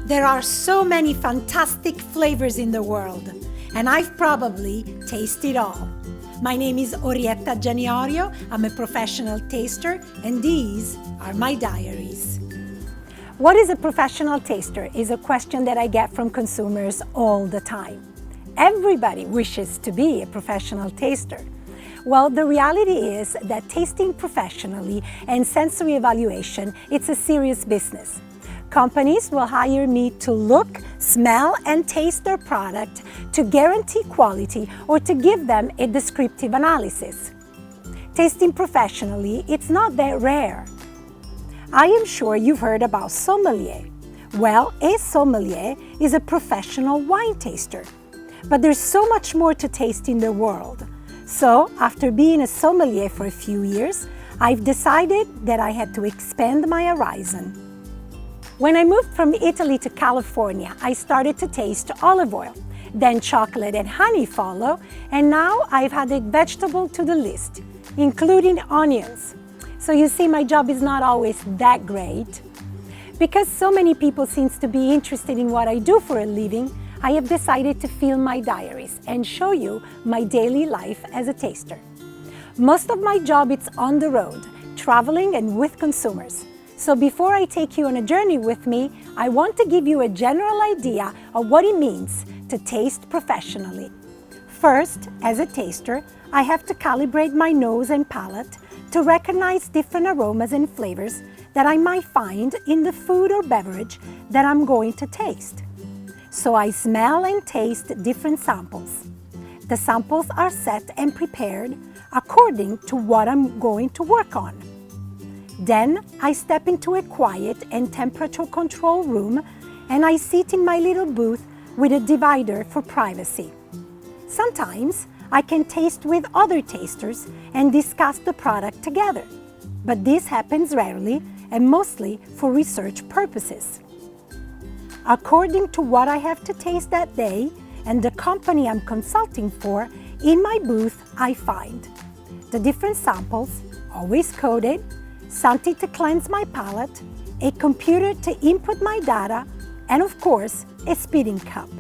There are so many fantastic flavors in the world, and I've probably tasted all. My name is Orietta Gianjorio. I'm a professional taster, and these are my diaries. What is a professional taster is a question that I get from consumers all the time. Everybody wishes to be a professional taster. Well, the reality is that tasting professionally and sensory evaluation, it's a serious business. Companies will hire me to look, smell, and taste their product to guarantee quality or to give them a descriptive analysis. Tasting professionally, it's not that rare. I am sure you've heard about sommelier. Well, a sommelier is a professional wine taster. But there's so much more to taste in the world. So, after being a sommelier for a few years, I've decided that I had to expand my horizon. When I moved from Italy to California, I started to taste olive oil. Then chocolate and honey follow, and now I've added vegetable to the list, including onions. So you see, my job is not always that great. Because so many people seem to be interested in what I do for a living, I have decided to film my diaries and show you my daily life as a taster. Most of my job is on the road, traveling and with consumers. So before I take you on a journey with me, I want to give you a general idea of what it means to taste professionally. First, as a taster, I have to calibrate my nose and palate to recognize different aromas and flavors that I might find in the food or beverage that I'm going to taste. So I smell and taste different samples. The samples are set and prepared according to what I'm going to work on. Then I step into a quiet and temperature control room and I sit in my little booth with a divider for privacy. Sometimes I can taste with other tasters and discuss the product together, but this happens rarely and mostly for research purposes. According to what I have to taste that day and the company I'm consulting for, in my booth I find the different samples, always coded, something to cleanse my palate, a computer to input my data, and of course, a spitting cup.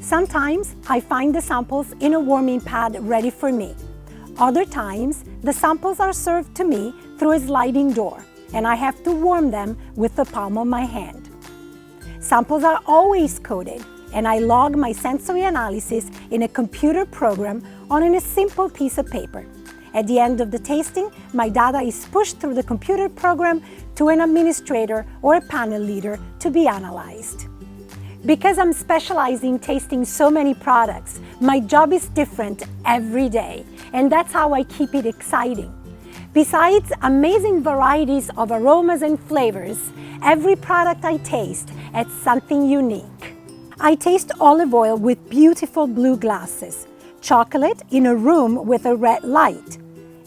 Sometimes I find the samples in a warming pad ready for me. Other times, the samples are served to me through a sliding door, and I have to warm them with the palm of my hand. Samples are always coded, and I log my sensory analysis in a computer program on a simple piece of paper. At the end of the tasting, my data is pushed through the computer program to an administrator or a panel leader to be analyzed. Because I'm specialized in tasting so many products, my job is different every day, and that's how I keep it exciting. Besides amazing varieties of aromas and flavors, every product I taste adds something unique. I taste olive oil with beautiful blue glasses, chocolate in a room with a red light,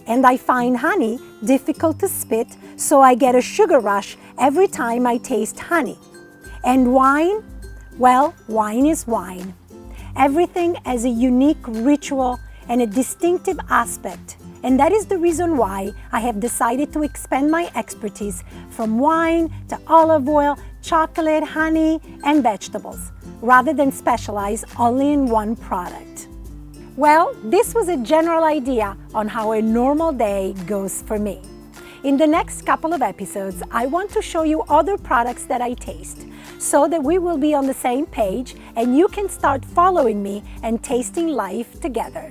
and I find honey difficult to spit, so I get a sugar rush every time I taste honey. And wine? Well, wine is wine. Everything has a unique ritual and a distinctive aspect, and that is the reason why I have decided to expand my expertise from wine to olive oil, chocolate, honey, and vegetables, rather than specialize only in one product. Well, this was a general idea on how a normal day goes for me. In the next couple of episodes, I want to show you other products that I taste so that we will be on the same page and you can start following me and tasting life together.